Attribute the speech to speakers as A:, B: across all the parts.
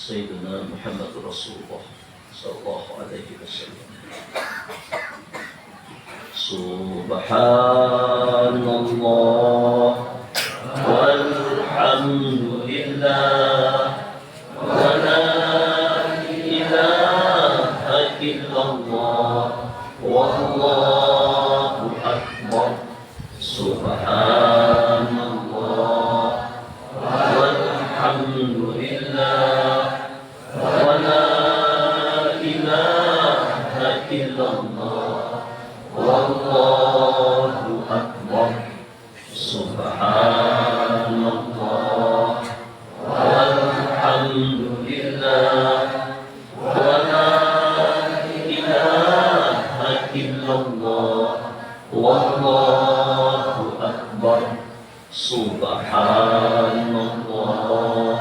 A: Sayyidina Muhammad Rasulullah sallallahu alaihi wasallam. Subhanallah walhamdulillah wa la ilaha illallah wallahu akbar. Subhanallah walhamdulillah wa la ilaha illallah wallahu akbar. Subhanallah walhamdulillah wa la ilaha illallah wallahu akbar. Subhanallah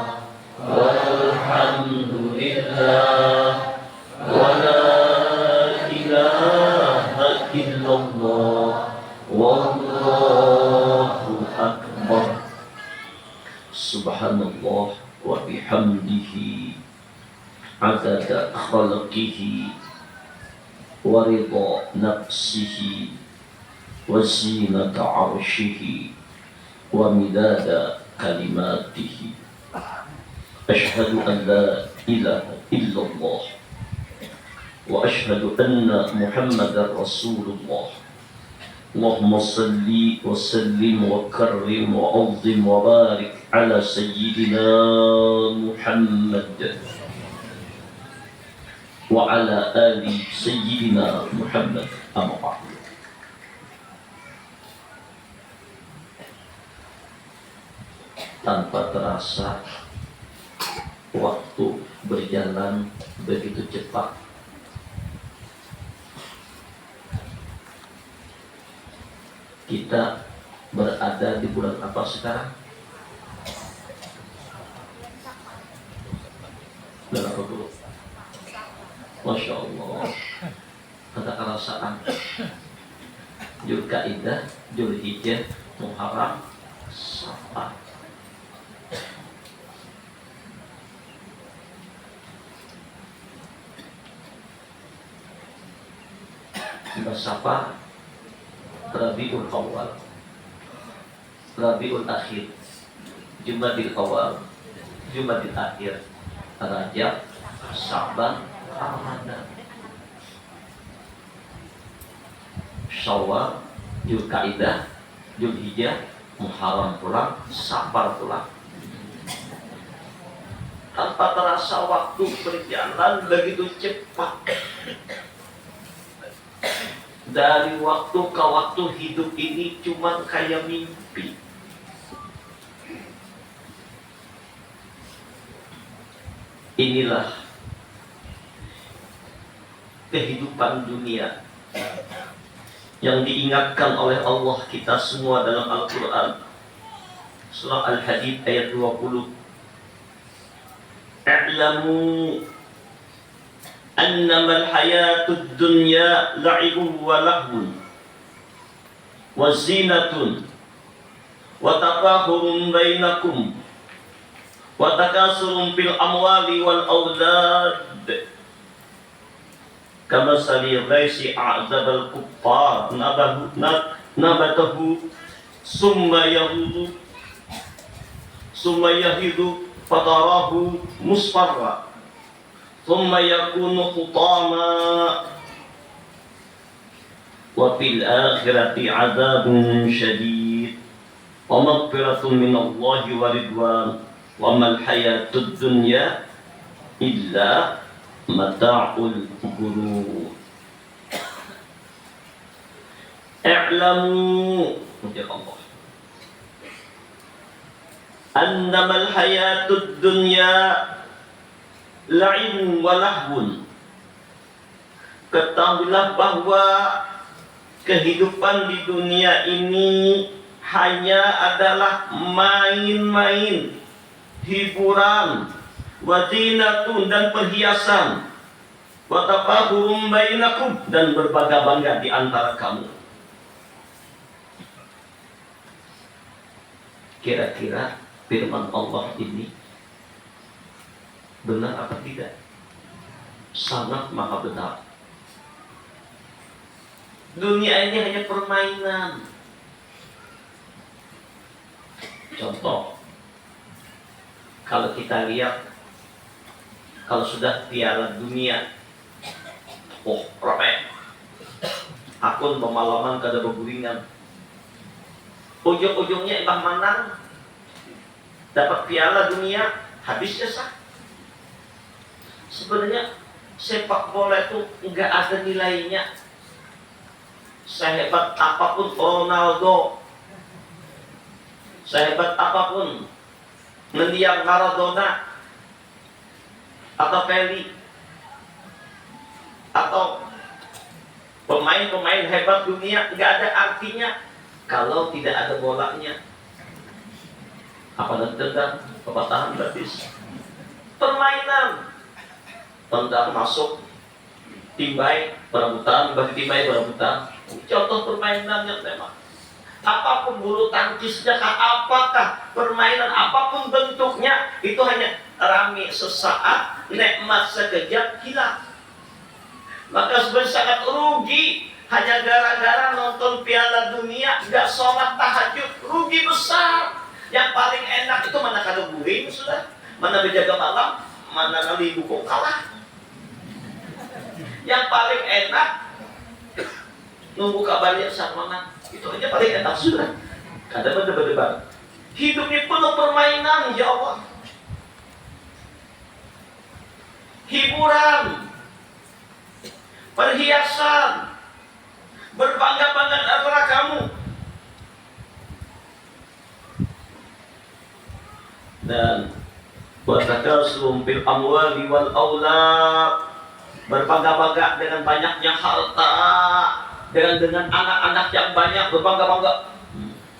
A: walhamdulillah wa la ilaha illallah wallahu akbar. Subhanallah wa bihamdihi adada khalqihi wa ridha nafsihi wa zinata arshihi wa midada kalimatihi. Ashhadu an la ilaha illallah wa ashhadu anna Muhammadar Rasulullah. Allahumma salli wa sallim wa karrim wa azim wa barik ala sayyidina Muhammad wa ala ali sayyidina Muhammad. Amma ba'd. Tanpa terasa waktu berjalan begitu cepat. Kita berada di bulan apa sekarang? Bulan apa dulu? Masya Allah. Ada kerasaan Dzulqa'dah, Dzulhijjah, Muharram, Safar. Safar, Rabiul Awal, Rabiul Akhir, Jumadil Awal, Jumadil Akhir, Rajab, Sya'ban, Ramadan, Syawal, Dzulqa'dah, Dzulhijjah, Muharram pulang, Safar pulang. Tanpa terasa waktu berjalan begitu cepat. Dari waktu ke waktu hidup ini cuma kayak mimpi. Inilah kehidupan dunia yang diingatkan oleh Allah kita semua dalam Al-Quran. Surah Al-Hadid ayat 20. I'lamu annamal hayatud dunya la'ibun wa lahwun wa zinatun wa tafahurun bainakum wa takasurun fil amwali wal awlad kama sali ghaisi a'zabal kuffar nabatahu summa yahidu fatarahu musfarra thumma yakunu hutama wa fil akhirati adzabun syadid wa maghfiratun minallahi wa ridwan wa mal hayatud dunya illa mata'ul ghurur. I'lamu Allah annamal hayatud dunya la'ibun wa lahwun. Ketahuilah bahwa kehidupan di dunia ini hanya adalah main-main, hiburan, wazinatun dan perhiasan, wa tafahurum bainakum dan berbangga-bangga di antara kamu. Kira-kira firman Allah ini Benar apa tidak? Sangat maha benar. Dunia ini hanya permainan. Contoh, kalau kita lihat, kalau sudah Piala Dunia, ramai. Akun pemalaman kada bergulingan. Ujung-ujungnya entah menang, dapat Piala Dunia, habisnya sah. Sebenarnya sepak bola itu enggak ada nilainya. Sehebat apapun Ronaldo, sehebat apapun mendiang Maradona atau Pelé atau pemain-pemain hebat dunia, enggak ada artinya kalau tidak ada bolanya. Apa tendang, kepatahan gratis. Permainan. Tendang masuk, timbai, perebutan, bagi timbai, perebutan. Contoh permainan yang memang. Apapun bulu tangkisnya, apakah permainan, apapun bentuknya, itu hanya rame sesaat, nikmat sekejap, hilang. Maka sebenarnya sangat rugi hanya gara-gara nonton Piala Dunia, gak sholat tahajud, rugi besar. Yang paling enak itu mana kada guring sudah, mana berjaga malam, mana kali dukung kalah. Yang paling enak nunggu kabarnya sama, itu aja paling enak sudah. Kada berdebat-debat. Hidup ini penuh permainan, ya Allah. Hiburan, perhiasan, berbangga-bangga antara kamu. Dan watakasum bil amwali wal aulad, berbangga-bangga dengan banyaknya harta, dengan anak-anak yang banyak, berbangga-bangga.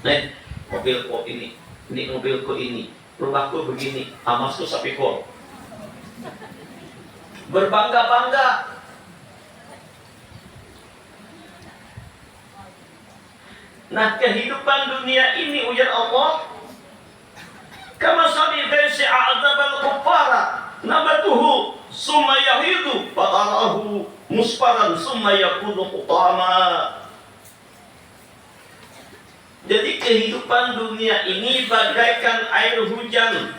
A: Nih, mobilku ini mobilku ini, rumahku begini, amasku sapiku. Berbangga-bangga. Nah, kehidupan dunia ini ujar Allah, kama sabi baisi a'zabal kuffara nabatuhu summa yahidu fatarahu musfaran summa yakunu hutama. Jadi kehidupan dunia ini bagaikan air hujan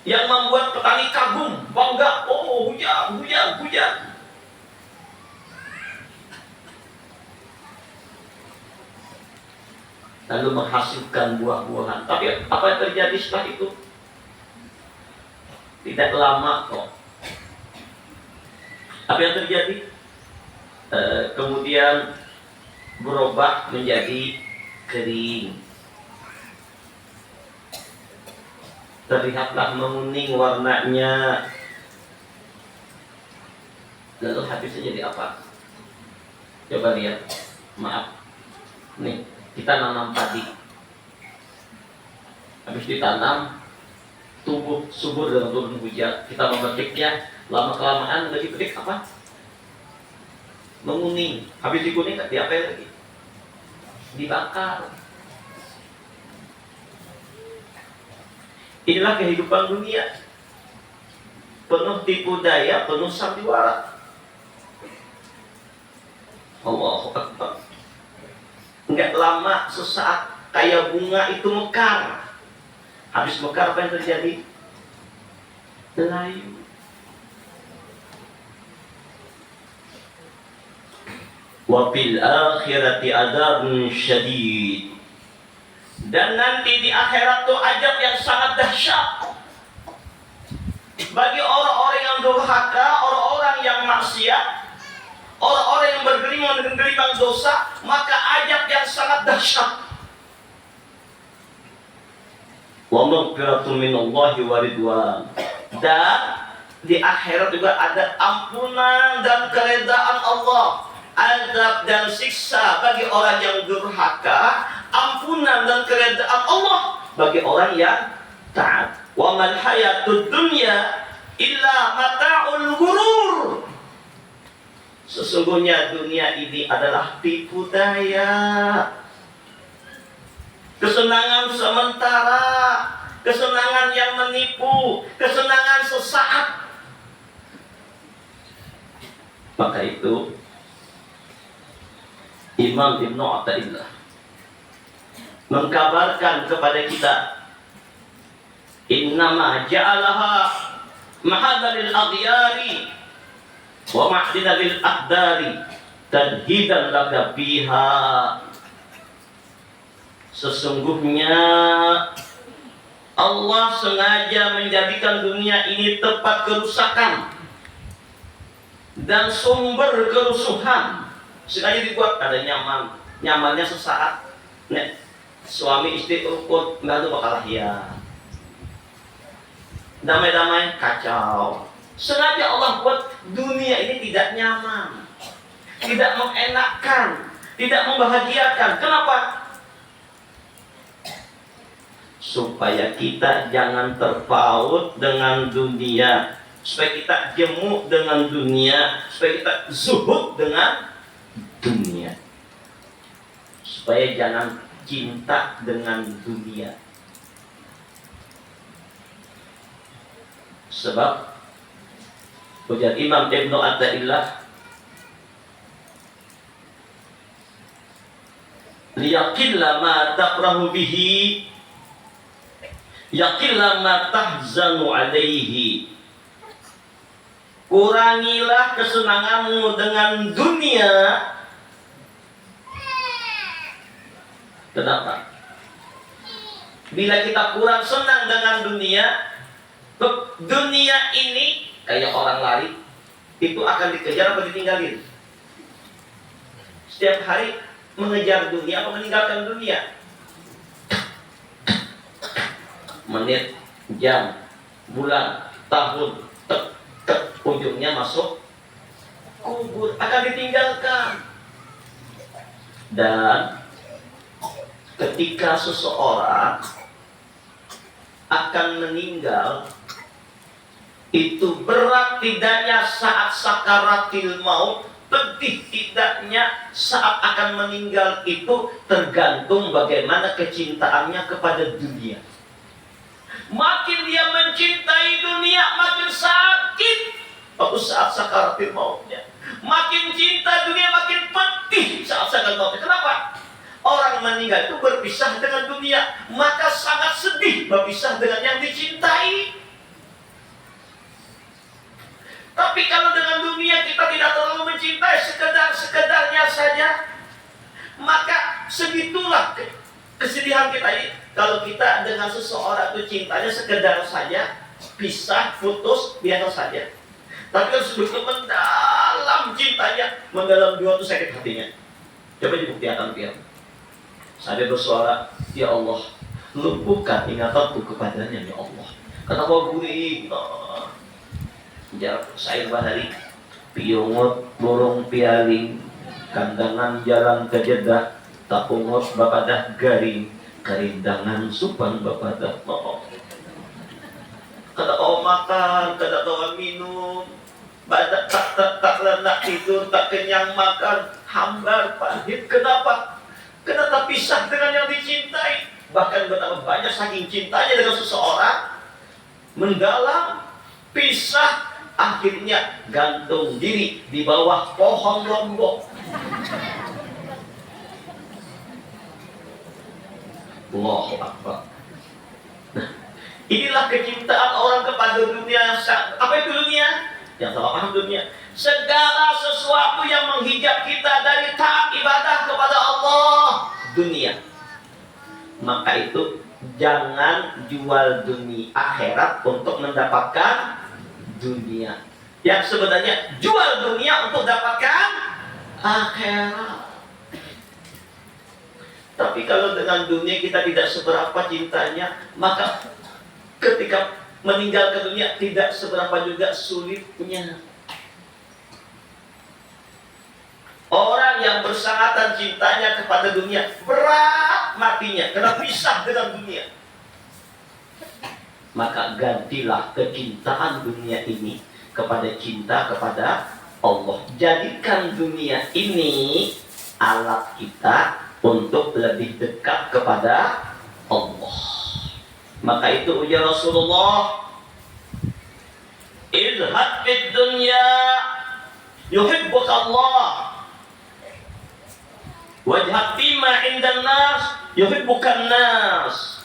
A: yang membuat petani kagum, bangga, oh hujan. Lalu menghasilkan buah-buahan. Tapi apa yang terjadi setelah itu? Tidak lama kok. Apa yang terjadi? Kemudian berubah menjadi kering. Terlihatlah menguning warnanya. Lalu habisnya jadi apa? Coba lihat. Maaf. Nih, kita nanam padi. Habis ditanam, tumbuh subur dengan turun hujan. Kita memetiknya, lama kelamaan lagi petik apa? Menguning. Habis dikuning, diapain lagi? Dibakar. Inilah kehidupan dunia, penuh tipu daya, penuh sandiwara. Allahu Akbar. Enggak lama, sesaat kayak bunga itu mekar. Habis mekar apa yang terjadi? Layu. Wa fil akhirati adzabun syadid. Dan nanti di akhirat tuh azab yang sangat dahsyat bagi orang-orang yang durhaka, orang-orang yang maksiat, orang-orang yang bergelimang dengan gelimang dosa, maka azab yang sangat dahsyat. Wa maghfiratun minallahi wa ridwan. Dan di akhirat juga ada ampunan dan keredaan Allah. Azab dan siksa bagi orang yang durhaka, ampunan dan keredaan Allah bagi orang yang taat. Wa mal hayatud dunya illa mata'ul ghurur. Sesungguhnya dunia ini adalah tipu daya, kesenangan sementara kesenangan yang menipu, kesenangan sesaat. Maka itu Imam Ibnu Athaillah mengkabarkan kepada kita, innama ja'alaha mahadalil aghyari wa ma'dinalil aqdari tadhidan laka biha. Sesungguhnya Allah sengaja menjadikan dunia ini tempat kerusakan dan sumber kerusuhan. Sengaja dibuat ada nyamannya sesaat. Nek, suami istri rukun, nggak tuh bakal ya. Damai-damai kacau. Sengaja Allah buat dunia ini tidak nyaman, tidak mengenakkan, tidak membahagiakan. Kenapa? Supaya kita jangan terpaut dengan dunia, supaya kita jemu dengan dunia, supaya kita zuhud dengan dunia, supaya jangan cinta dengan dunia. Sebab ujar Imam Ibnu Athaillah, liyaqilla ma taqrahu bihi yaqilla ma tahzanu alaihi. Kurangilah kesenanganmu dengan dunia. Kenapa? Bila kita kurang senang dengan dunia ini kayak orang lari, itu akan dikejar apa ditinggalin? Setiap hari mengejar dunia apa meninggalkan dunia? Menit, jam, bulan, tahun, ujungnya masuk kubur, akan ditinggalkan. Dan ketika seseorang akan meninggal, itu berat tidaknya saat sakaratil maut, pedih tidaknya saat akan meninggal, itu tergantung bagaimana kecintaannya kepada dunia. Makin dia mencintai dunia, makin sakit waktu saat sakaratil mautnya. Makin cinta dunia, makin pedih saat sakaratil mautnya. Kenapa? Orang meninggal itu berpisah dengan dunia, maka sangat sedih berpisah dengan yang dicintai. Tapi kalau dengan dunia kita tidak terlalu mencintai, sekedar-sekedarnya saja, maka segitulah kesedihan kita ini. Kalau kita dengan seseorang itu cintanya sekedar saja, pisah, putus, biasa saja. Tapi kalau sudah mendalam cintanya, mendalam dua itu sakit hatinya. Coba dibuktikan biar. Saya bersuara, ya Allah, lumpuhkan ingatanku kepadanya, ya Allah. Kenapa gue? Jarak saya bahari, piungut burung pialing, kandangan jalan ke Jeddah, tapungut bapadah garing, karindangan supan bapadah mau. Kada kau makan, kada kau minum, badak tak lenak tidur, tak kenyang makan, hambar pahit. Kenapa? Kenapa pisah dengan yang dicintai? Bahkan betapa banyak saking cintanya dengan seseorang, mendalam, pisah, akhirnya gantung diri di bawah pohon lombok. Allahu Akbar. Nah, inilah kecintaan orang kepada dunia. Apa itu dunia? Yang salah paham dunia, segala sesuatu yang menghijab kita dari taat ibadah kepada Allah, dunia. Maka itu jangan jual dunia akhirat untuk mendapatkan dunia. Yang sebenarnya jual dunia untuk dapatkan akhirat. Tapi kalau dengan dunia kita tidak seberapa cintanya, maka ketika meninggalkan dunia tidak seberapa juga sulitnya. Orang yang bersangatan cintanya kepada dunia, berat matinya karena pisah dengan dunia. Maka gantilah kecintaan dunia ini kepada cinta kepada Allah. Jadikan dunia ini alat kita untuk lebih dekat kepada Allah. Maka itu ujar Rasulullah, idhab fid dunya yuhibbuka Allah, wajhab fima indan nas yuhibbukan nas.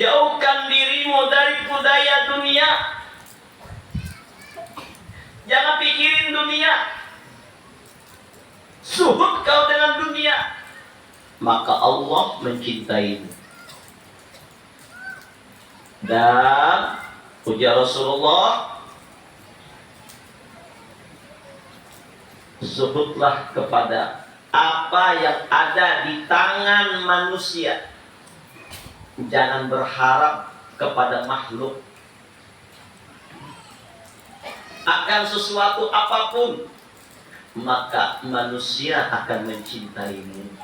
A: Jauhkan dirimu dari budaya dunia. Jangan pikirin dunia. Suhud kau dengan dunia, maka Allah mencintaimu. Dan ujar Rasulullah, zuhudlah kepada apa yang ada di tangan manusia. Jangan berharap kepada makhluk akan sesuatu apapun, maka manusia akan mencintaimu.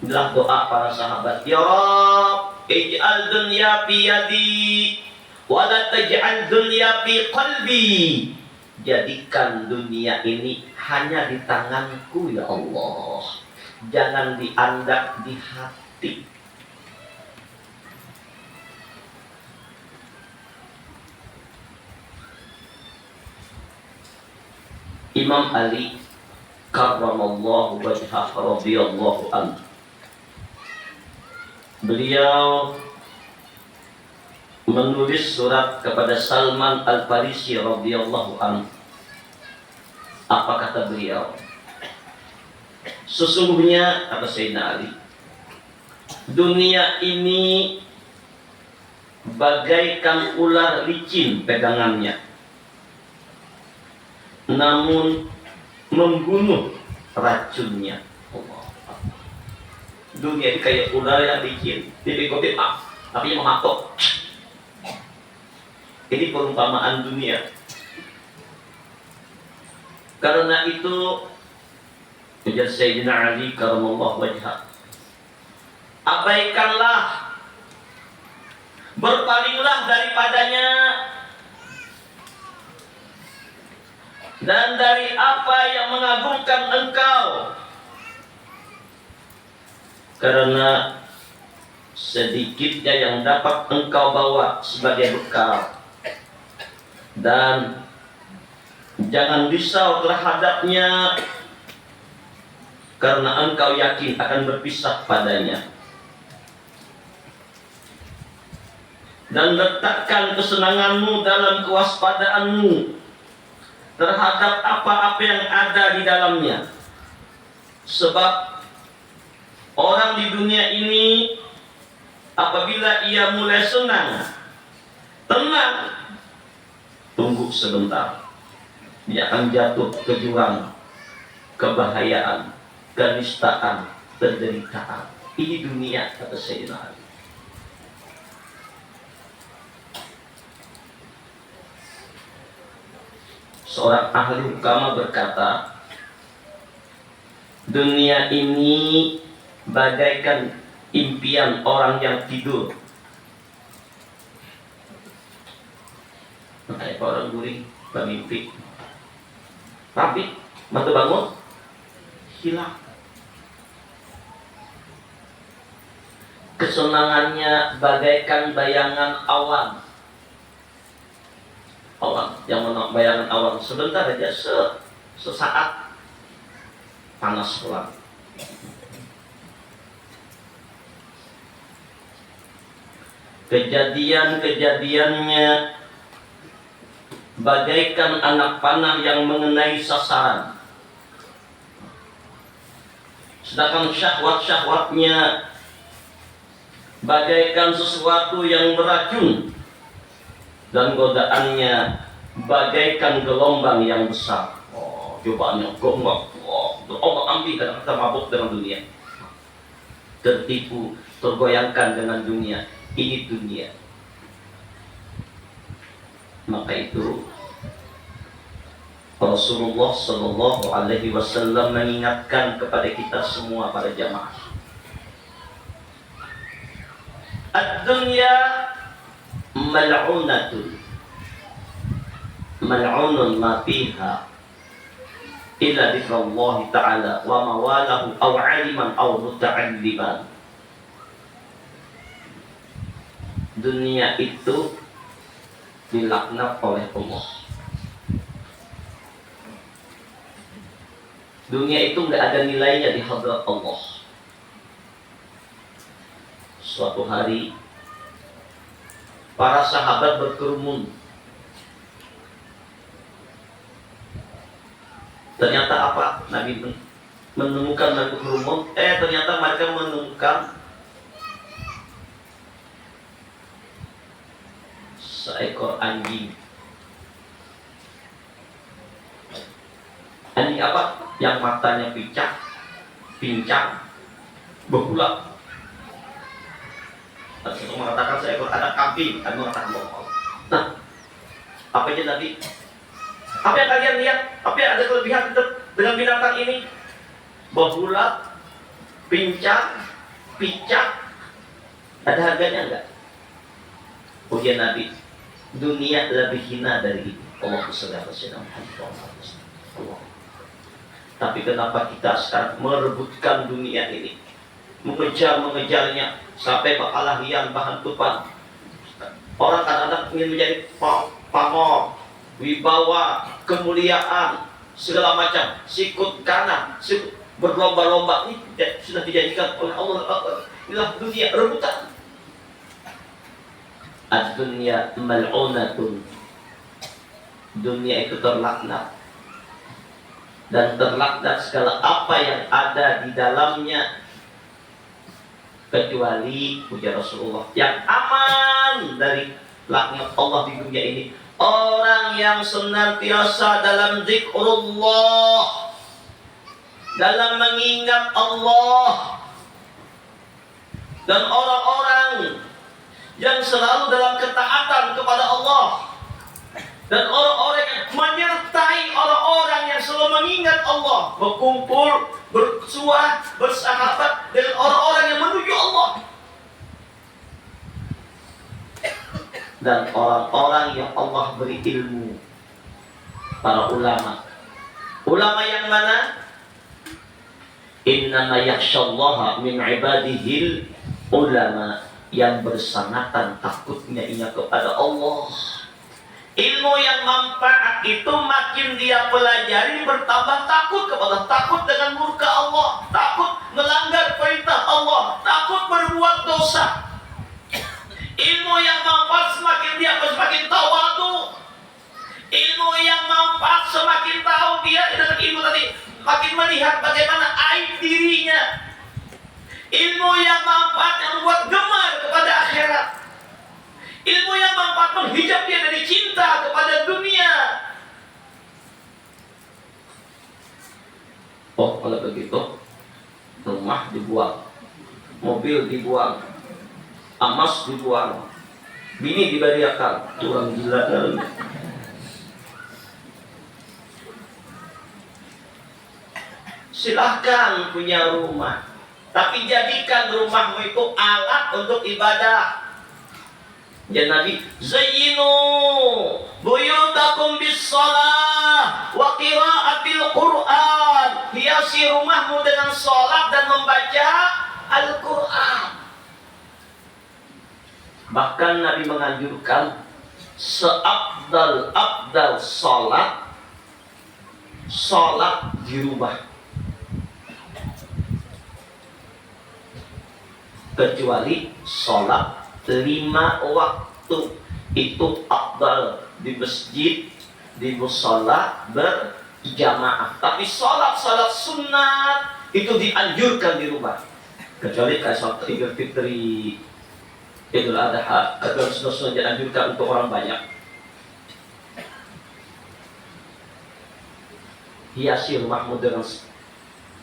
A: Inilah doa para sahabat. Ya Rabb, ij'al dunya fi yadi wa la taj'al dunya fi qalbi. Jadikan dunia ini hanya di tanganku ya Allah. Jangan dianggap di hati. Imam Ali karramallahu wajhah radhiyallahu anhu, beliau menulis surat kepada Salman Al-Farisi radhiyallahu anhu. Apa kata beliau? Sesungguhnya, kata Sayyidina Ali, dunia ini bagaikan ular licin pegangannya, namun membunuh racunnya. Dunia ini kayak ular yang licin, dipikir tapi mematok. Ini perumpamaan dunia. Karena itu, ujar Sayyidina Ali karramallahu wajhah, abaikanlah, berpalinglah daripadanya, dan dari apa yang mengagumkan engkau, karena sedikitnya yang dapat engkau bawa sebagai bekal. Dan jangan risau terhadapnya, karena engkau yakin akan berpisah padanya. Dan letakkan kesenanganmu dalam kewaspadaanmu terhadap apa-apa yang ada di dalamnya. Sebab orang di dunia ini apabila ia mulai senang, tenang, tunggu sebentar, dia akan jatuh ke jurang kebahayaan, kenistaan, penderitaan. Ini dunia, kata Sayyidina Ali. Seorang ahli hukama berkata, dunia ini bagaikan impian orang yang tidur. Kayak orang guring bermimpi, tapi mata bangun hilang. Kesenangannya bagaikan bayangan awan. Awan yang bayangan awan sebentar aja, sesaat panas pulang. Kejadian-kejadiannya bagaikan anak panah yang mengenai sasaran. Sedangkan syahwat-syahwatnya bagaikan sesuatu yang beracun, dan godaannya bagaikan gelombang yang besar. Cobaannya gombang. Allah ambil kata mabuk dengan dunia, tertipu, tergoyangkan dengan dunia. Ini dunia. Maka itu Rasulullah Shallallahu Alaihi Wasallam mengingatkan kepada kita semua para jamaah, ad-dunya mal'unatun, mal'unun ma fiha illa dzikrullah ta'ala wa mawalahu aw aliman aw muta'alliman. dunia itu dilaknat oleh Allah. Dunia itu nggak ada nilainya di hadrat Allah. Suatu hari para sahabat berkerumun. Ternyata apa? Nabi menemukan mereka berkerumun. Ternyata mereka menemukan seekor anjing. Anjing apa? Yang matanya pincang, berulang. Ada satu mengatakan seekor anak kambing, ada mengatakan bohong. Nah, apa aja tadi? Apa yang kalian lihat? Apa yang ada kelebihan dengan binatang ini? Berulang, pincang, ada harganya enggak? Ujian Nabi, dunia lebih hina dari itu. Allah SWT. Tapi kenapa kita sekarang merebutkan dunia ini, mengejarnya sampai perkelahian bahan tupan? Orang kadang-kadang ingin menjadi pamor, wibawa, kemuliaan, segala macam, sikut kanan, berlomba-lomba. Ini sudah dijanjikan oleh Allah. Inilah dunia rebutan. Ad-dunya mal'unatun. Dunia itu terlaknat. Dan terlaknat segala apa yang ada di dalamnya, kecuali puja Rasulullah yang aman dari laknat Allah di dunia ini. Orang yang senantiasa dalam zikrullah, dalam mengingat Allah, dan orang-orang yang selalu dalam ketaatan kepada Allah, dan orang-orang yang menyertai orang-orang yang selalu mengingat Allah, berkumpul, bersua, bersahabat dengan orang-orang yang menuju Allah, dan orang-orang yang Allah beri ilmu, para ulama. Ulama yang mana? Innama yakhshallaha min ibadihil ulama, yang bersangatan takutnya ingat kepada Allah. Ilmu yang manfaat itu makin dia pelajari, bertambah takut kepada, takut dengan murka Allah, takut melanggar perintah Allah, takut berbuat dosa. Ilmu yang manfaat semakin dia semakin tawadu. Ilmu yang manfaat semakin tahu dia dengan ilmu tadi, makin melihat bagaimana aib dirinya. Ilmu yang manfaat yang membuat gemar kepada akhirat. Ilmu yang manfaat menghijab dia dari cinta kepada dunia. Oh, kalau begitu, rumah dibuang, mobil dibuang, emas dibuang, bini diberiakan. Orang gila kan? Silahkan punya rumah, tapi jadikan rumahmu itu alat untuk ibadah. Ya Nabi, zayyinu buyutakum bis-shalah wa qira'atil Qur'an. Hiasi rumahmu dengan salat dan membaca Al-Qur'an. Bahkan Nabi menganjurkan seabdal salat di rumah, kecuali salat 5 waktu. Itu afdal di masjid, di mushola berjamaah. Tapi salat sunnah itu dianjurkan di rumah, kecuali kayak salat Idul Fitri, Idul Adha, atau sunnah dianjurkan untuk orang banyak. Hiasi rumahmu dengan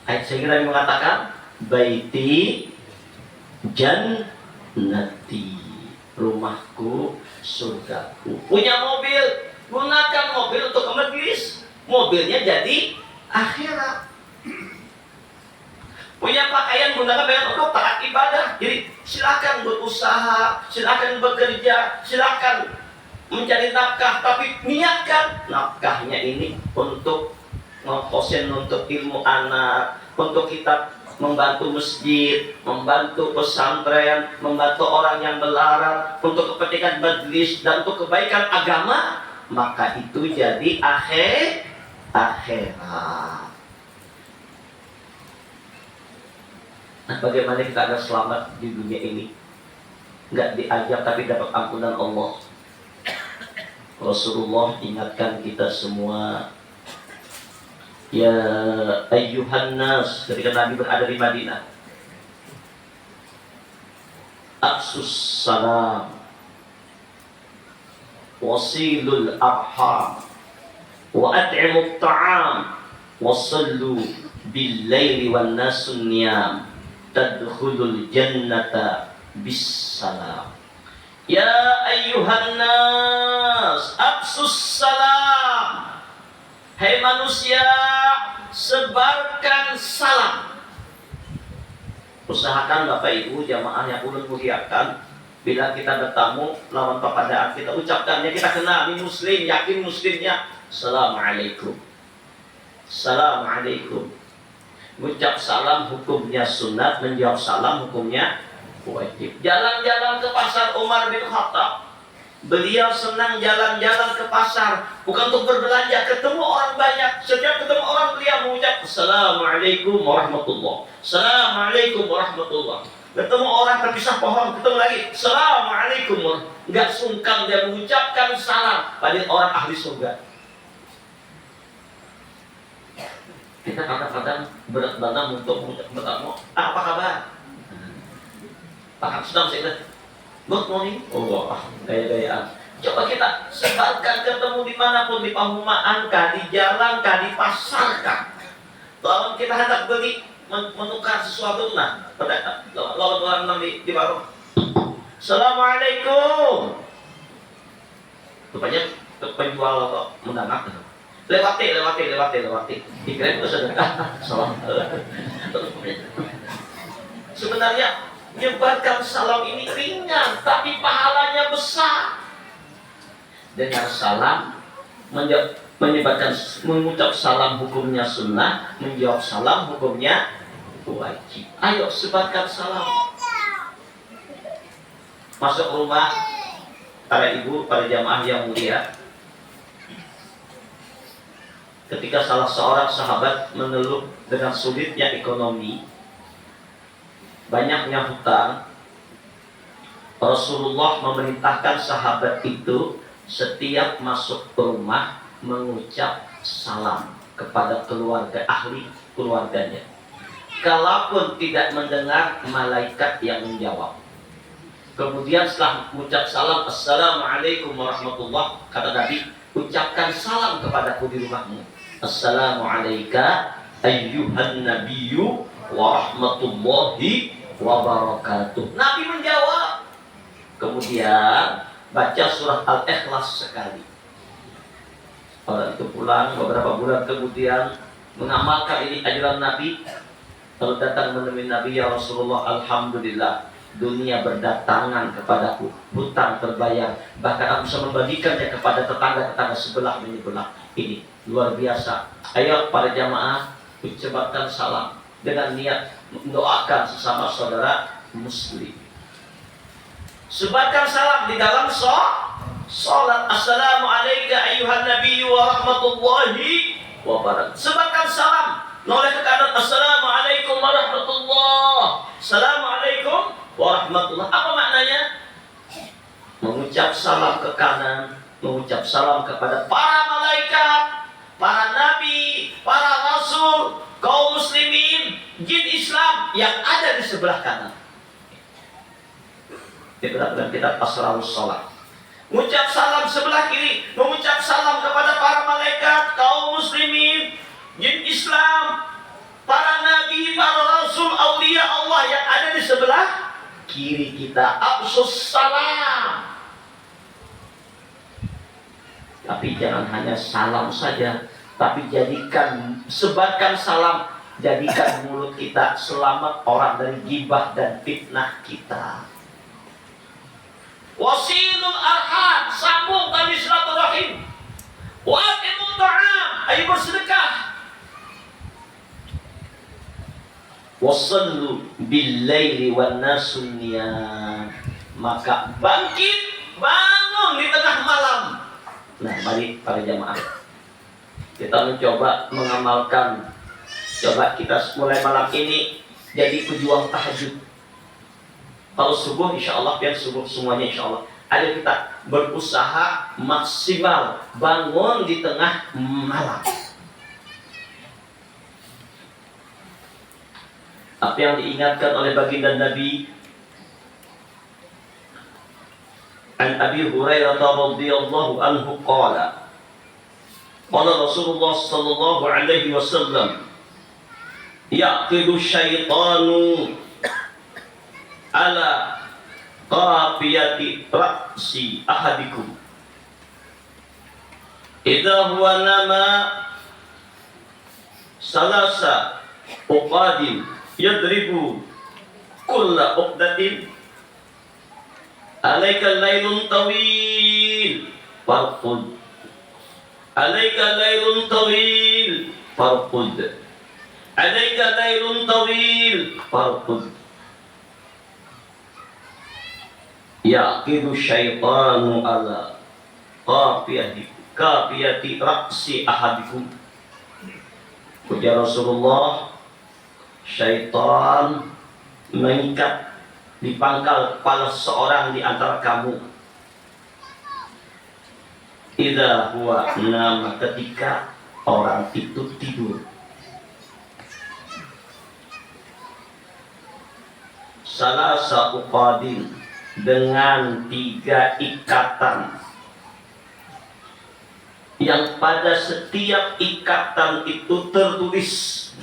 A: ayat sehingga Nabi mengatakan baiti jannati, rumahku surgaku. Punya mobil, gunakan mobil untuk ke majelis, mobilnya jadi akhirat. Punya pakaian, gunakan pakaian untuk taat ibadah. Jadi silakan berusaha, silakan bekerja, silakan mencari nafkah, tapi niatkan nafkahnya ini untuk ngkosen, untuk ilmu anak, untuk kita membantu masjid, membantu pesantren, membantu orang yang melarat untuk kepentingan majlis dan untuk kebaikan agama, maka itu jadi akhirat. Nah, bagaimana kita akan selamat di dunia ini? Enggak diajak tapi dapat ampunan Allah. Rasulullah ingatkan kita semua, ya ayyuhan nas, ketika Nabi berada di Madinah, afsus salam, wasilul arham, wa at'imut ta'am, wasallu bil laili wan nasun niyam, tadkhulul jannata bis salam. Ya ayyuhan nas, afsus salam. Hai manusia, sebarkan salam. Usahakan Bapak Ibu jamaah yang ulun muliakan, bila kita bertamu lawan pepadaan, kita ucapkannya, kita kenal ini muslim, yakin muslimnya. Assalamualaikum. Assalamualaikum. Ucap salam hukumnya sunat, menjawab salam hukumnya wajib. Jalan-jalan ke pasar Umar bin Khattab, beliau senang jalan-jalan ke pasar, bukan untuk berbelanja, ketemu orang banyak. Setiap ketemu orang beliau mengucap Assalamualaikum warahmatullah, Assalamualaikum warahmatullah. Ketemu orang terpisah pohon, ketemu lagi Assalamualaikum. Enggak sungkan dia mengucapkan salam pada orang ahli surga. Kita kadang-kadang berat badan untuk mengucap bertamu, apa kabar? Pak sedang saya good morning. Oh, gaya-gayaan. Coba kita sebarkan, ketemu dimanapun, di perumahan kah, di jalan kah, di pasar kah. Lawan kita hendak beli, menukar sesuatu, nah, lawan orang di warung. Assalamualaikum. Rupanya penjual atau mendadak. Lewati. Dikira itu sedekah. Salam. Sebenarnya menyebarkan salam ini ringan, tapi pahalanya besar. Dengan salam, mengucap salam hukumnya sunnah, menjawab salam hukumnya wajib. Ayo sebarkan salam. Masuk rumah para ibu, para jamaah yang mulia, ketika salah seorang sahabat mengeluh dengan sulitnya ekonomi, banyaknya hutang, Rasulullah memerintahkan sahabat itu setiap masuk ke rumah mengucap salam kepada keluarga, ahli keluarganya. Kalaupun tidak mendengar, malaikat yang menjawab. Kemudian setelah mengucap salam, Assalamualaikum warahmatullah, kata Nabi, ucapkan salam kepadaku di rumahmu. Assalamualaikum ayyuhan nabiyyu warahmatullahi wabarakatuh. Nabi menjawab. Kemudian baca surat Al-Ikhlas sekali. Orang itu pulang beberapa bulan kemudian mengamalkan ini ajaran Nabi. Lalu datang menemui Nabi, ya Rasulullah, alhamdulillah, dunia berdatangan kepadaku, hutang terbayar, bahkan aku bisa membagikannya kepada tetangga-tetangga sebelah menyebelah. Ini luar biasa. Ayo para jamaah, ucapkan salam dengan niat mendoakan sesama saudara muslim. Sebarkan salam di dalam salat. Assalamualaikum ayyuhan nabiyyu warahmatullahi wabarakatuh. Sebarkan salam. Noleh ke kanan. Assalamualaikum warahmatullah. Assalamualaikum warahmatullah. Apa maknanya? Mengucap salam ke kanan, mengucap salam kepada para malaikat, para nabi, para rasul, kaum muslimin, jin Islam yang ada di sebelah kanan. Diperhatikan kita asrarus salat. Mengucap salam sebelah kiri, mengucap salam kepada para malaikat, kaum muslimin, jin Islam, para nabi, para rasul, aulia Allah yang ada di sebelah kiri kita. Afsus salam. Tapi jangan hanya salam saja, tapi jadikan, sebarkan salam, jadikan mulut kita selamat orang dari gibah dan fitnah kita. Wasilul arham, sambung tali silaturahim. Wa'imut ta'am, ayo bersedekah. wasallu bil laili wan nasu niyam. Maka bangkit, bangun di tengah malam. Nah, mari para jamaah kita mencoba mengamalkan. Coba kita mulai malam ini jadi pejuang tahajud. Kalau subuh insya Allah, biar subuh semuanya insya Allah. Ayo kita berusaha maksimal bangun di tengah malam. Apa yang diingatkan oleh baginda Nabi an Abi Hurairah radhiyallahu anhu qala qala Rasulullah sallallahu alaihi wasallam yaqidu syaitanu ala qafiyati ra'si ahadikum idza huwa nama salasa uqadin yadribu kulla uqdatin alaika laylun tawil farqud alaika laylun tawil farqud alaika laylun tawil farqud yaqidu syaitanu ala qafiyati ra'si ahadikum. Ujar Rasulullah, syaitan mengikat di pangkal kepala seorang di antara kamu. Idza huwa nama, ketika orang itu tidur. Salasa uqadin, dengan 3 ikatan yang pada setiap ikatan itu tertulis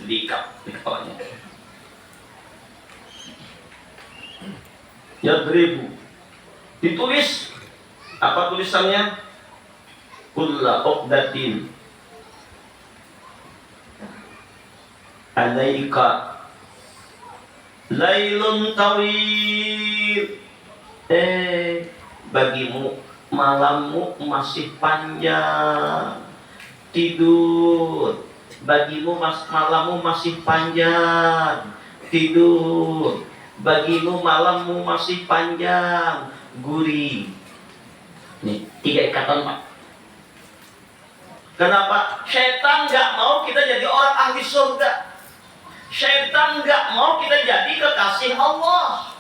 A: diikat di kepalanya. Yadribu, ditulis apa tulisannya? Kulla uqdatin alaika lailun tawil. Bagimu malammu masih panjang, tidur. Bagimu malammu masih panjang, tidur. Bagimu malammu masih panjang, gurih. Nih 3 ikatan, Pak. Kenapa? Syaitan nggak mau kita jadi orang ahli surga. Syaitan nggak mau kita jadi kekasih Allah.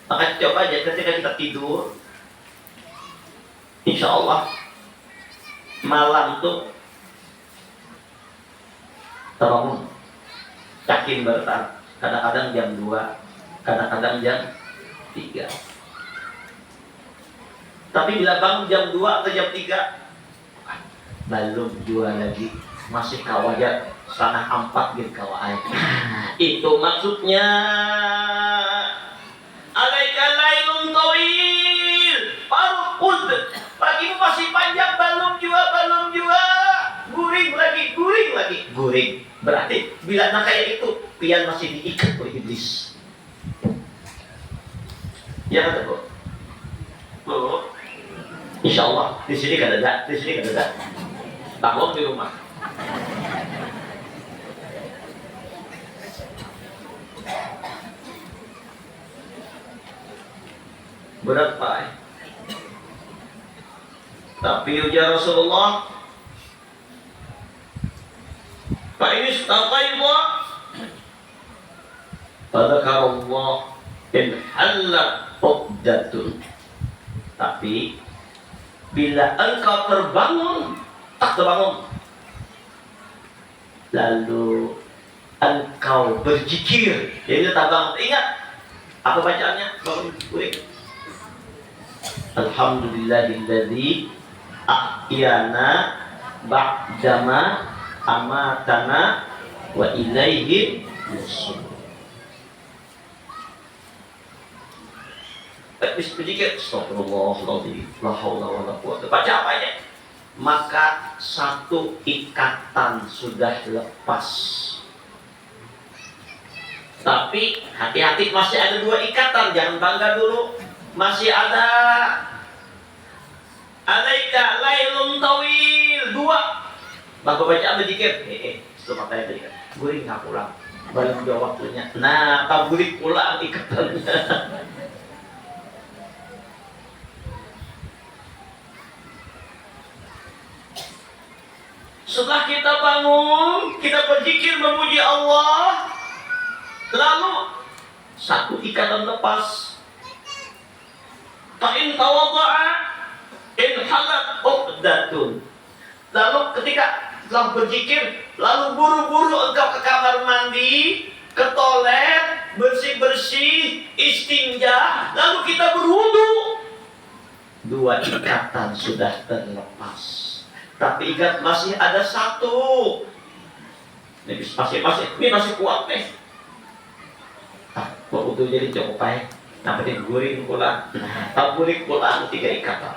A: Maka coba aja ketika kita tidur, insya Allah malam tuh terbangun, yakin bertahan. Kadang-kadang jam 2, kadang-kadang jam 3. Tapi bila bangun jam 2 atau jam 3, belum 2 lagi, masih kawajar setengah 4 gitu kawain. Itu maksudnya alaika lailun tawil farqud. Pagimu masih panjang, belum juga. Guring lagi. Berarti bila kayak itu, pian masih diikat oleh iblis. Ya kata Bu. Insya Allah di sini kan ada, Tanggung di rumah. Berat Pak. Tapi ujar Rasulullah, Pak ini istaqaidha fadzakarallah in halla uqdatun. Tapi bila engkau terbangun, lalu engkau berzikir, jadi tak bangun, ingat apa bacaannya? Bangun kuring. Alhamdulillahilladzi ahyana ba'dama amatana wa ilaihi nusyur. Habis berzikir, astagfirullahaladzim, la haula wala quwwata. Baca apa ini? Maka 1 ikatan sudah lepas. Tapi hati-hati, masih ada 2 ikatan, jangan bangga dulu. Masih ada alaika lailun tawil 2. Maka baca apa zikir? Semakanya tadi kan, guring nggak pulang. Balik juga waktunya. Nah, taburik pulang ikatannya. Setelah kita bangun, kita berzikir memuji Allah, lalu satu ikatan lepas. Fa'in tawadha'a in halat uqdatun. Lalu ketika telah berzikir, lalu buru-buru engkau ke kamar mandi, ke toilet, bersih-bersih, istinja, lalu kita berwudu. Dua ikatan sudah terlepas. Tapi ingat masih ada satu. Ini masih kuat nih. Waktu jadi cukup baik. Namanya guring pulang. Taburik pulang 3 ikatan.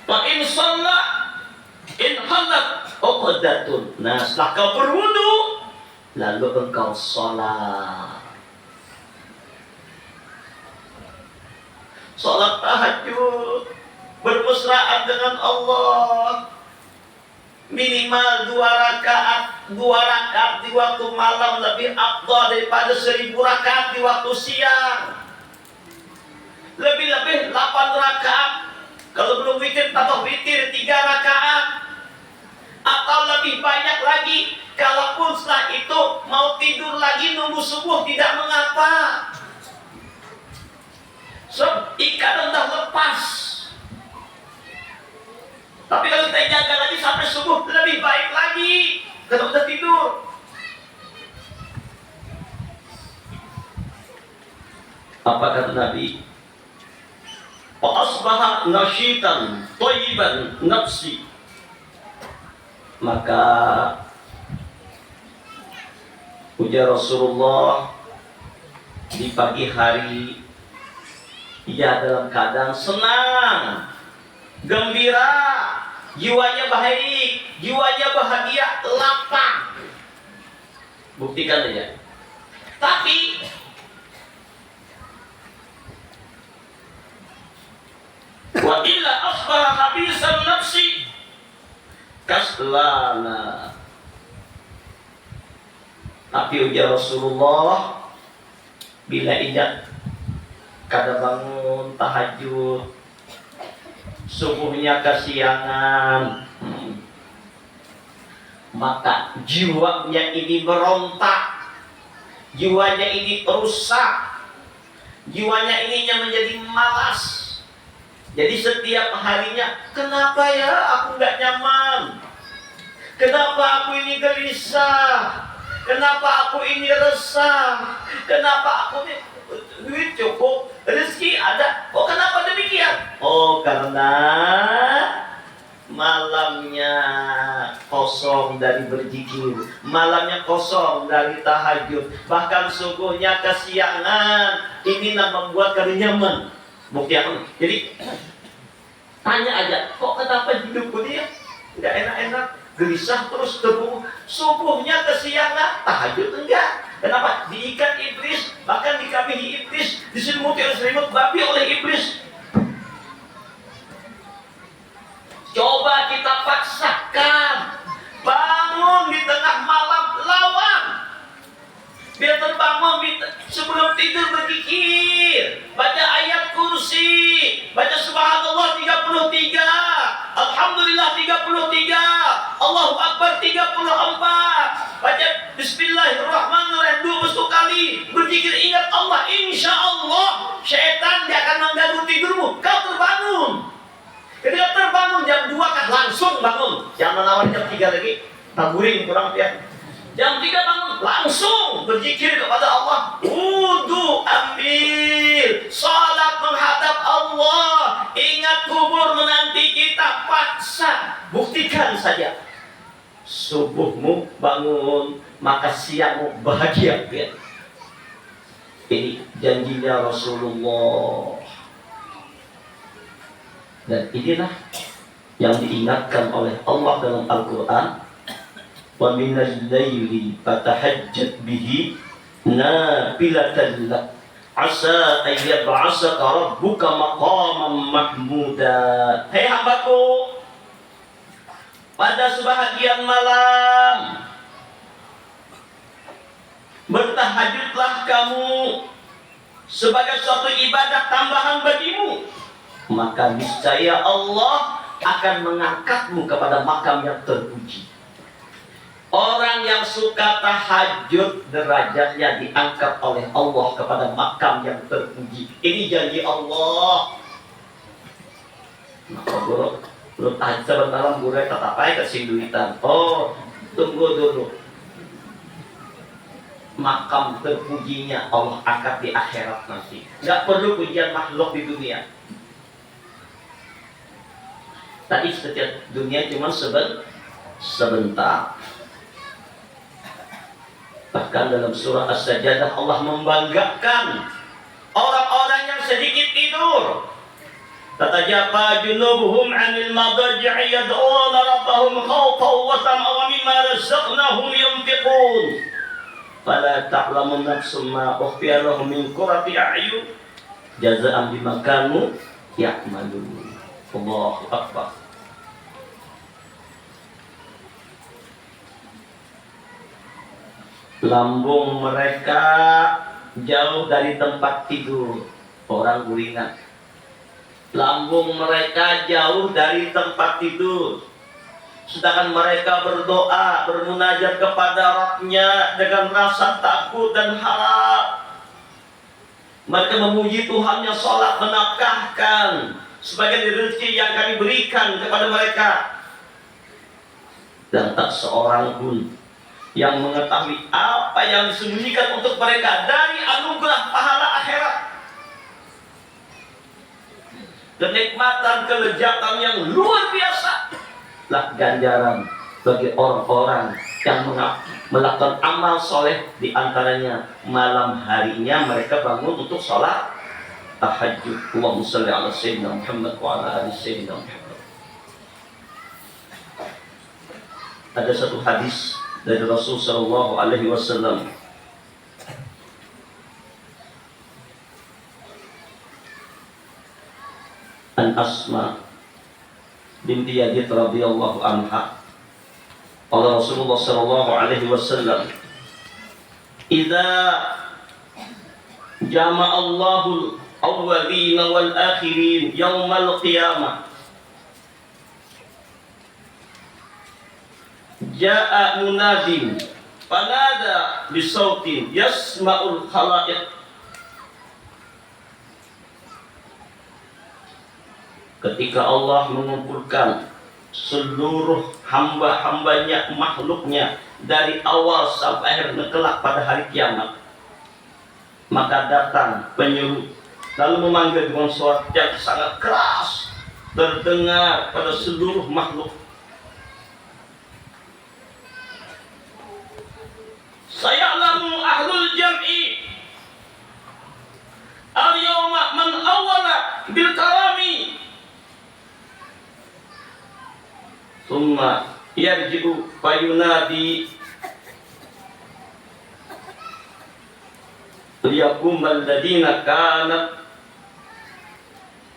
A: Wa in shalla in halat uqdatun. Nah, setelah kau berwudu, lalu engkau sholat. Sholat tahajud, bermesraan dengan Allah. Minimal 2 rakaat di waktu malam lebih afdal daripada 1000 rakaat di waktu siang. Lebih-lebih 8 rakaat. Kalau belum witir, tambah witir 3 rakaat. Atau lebih banyak lagi. Kalaupun setelah itu mau tidur lagi nunggu subuh tidak mengapa. So, ikatan sudah lepas. Tapi kalau kita jaga lagi sampai subuh lebih baik lagi. Kalau udah tidur. Apa kata Nabi? Wa asbaha nasyitan thayyiban nafsi. Maka ujar Rasulullah, di pagi hari ia dalam keadaan senang, gembira, jiwanya baik, jiwanya bahagia, lapang. Buktikan aja. Tapi wa illa asbaha habisan nafsi kaslana. Tapi ujar Rasulullah, bila injak kada bangun tahajud, subuhnya kesiangan, maka jiwanya ini berontak, jiwanya ini rusak, jiwanya ininya menjadi malas. Jadi setiap harinya, kenapa ya aku nggak nyaman? Kenapa aku ini gelisah? Kenapa aku ini resah? Kenapa aku ini duit cukup, rezeki ada? Oh, kenapa demikian? Oh, karena malamnya kosong dari berzikir, malamnya kosong dari tahajud, bahkan subuhnya kesiangan. Ini membuat kenyaman. Bukti apa? Jadi tanya aja, kok kenapa hidupku dia nggak enak-enak, gelisah terus, subuhnya kesiangan, tahajud enggak? Kenapa? Diikat iblis, bahkan dikabili iblis, diselimuti oleh selimut babi oleh iblis. Coba kita paksakan, bangun di tengah malam, lawan. Biar terbangun sebelum tidur berzikir, baca ayat kursi, baca subhanallah 33, alhamdulillah 33, Allahu akbar 34, baca bismillahirrahmanirrahim 20 kali, berzikir, ingat Allah. Insya Allah syaitan tidak akan mengganggu tidurmu, kau terbangun. Ketika terbangun jam 2 kan langsung bangun, jangan menawar jam 3 lagi, taburin kurang ya. Jam 3 bangun, langsung berzikir kepada Allah. Wudu ambil, salat menghadap Allah, ingat kubur menanti kita, paksa. Buktikan saja, subuhmu bangun, maka siangmu bahagia. Ini janjinya Rasulullah. Dan inilah yang diingatkan oleh Allah dalam Al-Quran. Wa minal laili fatahajjat bihi nafilatan lak Asa ayyab'asaka rabbuka maqaman mahmuda. Hei hambaku, pada sebahagian malam bertahajudlah kamu sebagai suatu ibadah tambahan bagimu, maka niscaya Allah akan mengangkatmu kepada makam yang terpuji. Orang yang suka tahajud derajatnya diangkat oleh Allah kepada makam yang terpuji. Ini janji Allah. Maka guru, lu tahajud sebentar guru tetap aja kasih duitan. Oh, tunggu dulu. Makam terpujinya Allah angkat di akhirat nanti. Gak perlu pujian makhluk di dunia. Tadi setiap dunia cuma sebentar. Bahkan dalam surah As-Sajdah Allah membanggakan orang-orang yang sedikit tidur. Tatajafa junubuhum 'anil madaj'i yad'una rabbahum khawfan wa tam'an wa mimma razaqnahum yunfiqun. Fala ta'lamu nafsun ma ukhfiya lahum min qurrati a'yun jazaa'an bima kanu ya'malun. Allahu akbar. Lambung mereka jauh dari tempat tidur. Orang guringan. Lambung mereka jauh dari tempat tidur. Sedangkan mereka berdoa, bermunajat kepada Rabb-Nya dengan rasa takut dan harap. Mereka memuji Tuhan-Nya, sholat, menafkahkan sebagai rezeki yang kami berikan kepada mereka. Dan tak seorang pun yang mengetahui apa yang disembunyikan untuk mereka dari anugerah pahala akhirat. Kenikmatan, kelezatan yang luar biasa lah ganjaran bagi orang-orang yang melakukan amal soleh. Di antaranya malam harinya mereka bangun untuk sholat tahajud. Allahumma shalli ala sayyidina Muhammad wa ala ali sayyidina Muhammad. Ada satu hadis dari Rasul sallallahu alaihi wasallam, an Asma binti Yazid radhiyallahu anha, qala Rasulullah sallallahu alaihi wasallam, idza jama'a Allahul awwalin wal akhirin yaumal qiyamah ja'a munadin fanada bisautin yasma'ul khalaiq. Ketika Allah mengumpulkan seluruh hamba-hambanya, makhluknya dari awal sampai akhir kelak pada hari kiamat, maka datang penyeru lalu memanggil dengan suara yang sangat keras terdengar pada seluruh makhluk, sayalamu ahlul jam'i al-yawma man awwala bil karami thumma yarji'u fayunadi liyakum alladhina kanat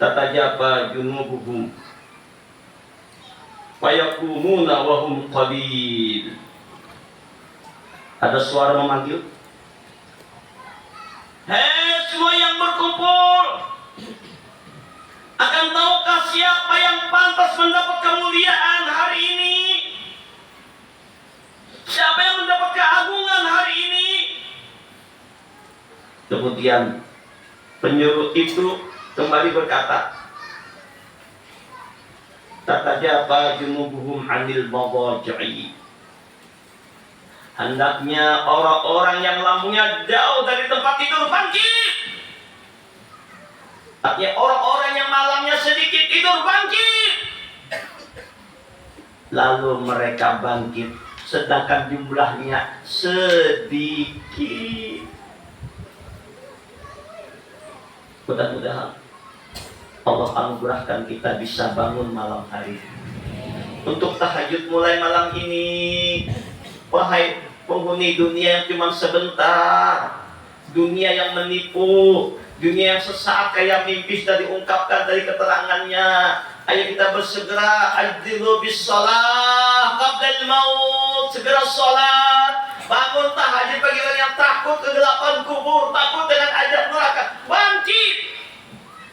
A: tatajafa junubuhum fayakumuna wa hum qalil. Ada suara memanggil, hei semua yang berkumpul, akan tahukah siapa yang pantas mendapat kemuliaan hari ini? Siapa yang mendapat keagungan hari ini? Kemudian penyuruh itu kembali berkata, tatajafa junubuhum 'anil madaji'i. Hendaknya orang-orang yang lambungnya jauh dari tempat tidur bangkit. Artinya orang-orang yang malamnya sedikit tidur bangkit. Lalu mereka bangkit, sedangkan jumlahnya sedikit. Mudah-mudahan Allah anugerahkan kita bisa bangun malam hari untuk tahajud mulai malam ini. Wahai penghuni dunia yang cuma sebentar, dunia yang menipu, dunia yang sesaat kayak mimpi sudah diungkapkan dari keterangannya. Ayo kita bersegera, ajdilu bis shalah qabla maut, segera sholat. Bangun tahajud bagi orang yang takut kegelapan kubur, takut dengan azab neraka. Bangkit,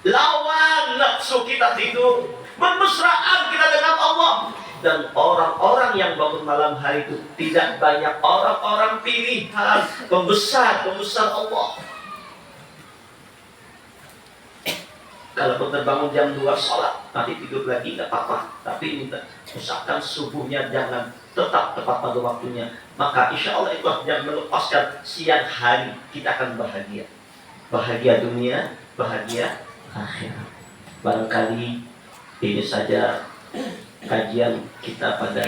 A: lawan nafsu kita tidur, bermesraan kita dengan Allah. Dan orang-orang yang bangun malam hari itu tidak banyak orang-orang pilihan, pembesar Allah. Kalau terbangun jam 2 sholat, nanti tidur lagi nggak apa-apa. Tapi minta usahakan subuhnya jangan, tetap tepat pada waktunya. Maka insya Allah itu yang melepaskan siang hari kita akan bahagia. Bahagia dunia, bahagia akhirat. Barangkali ini saja kajian kita pada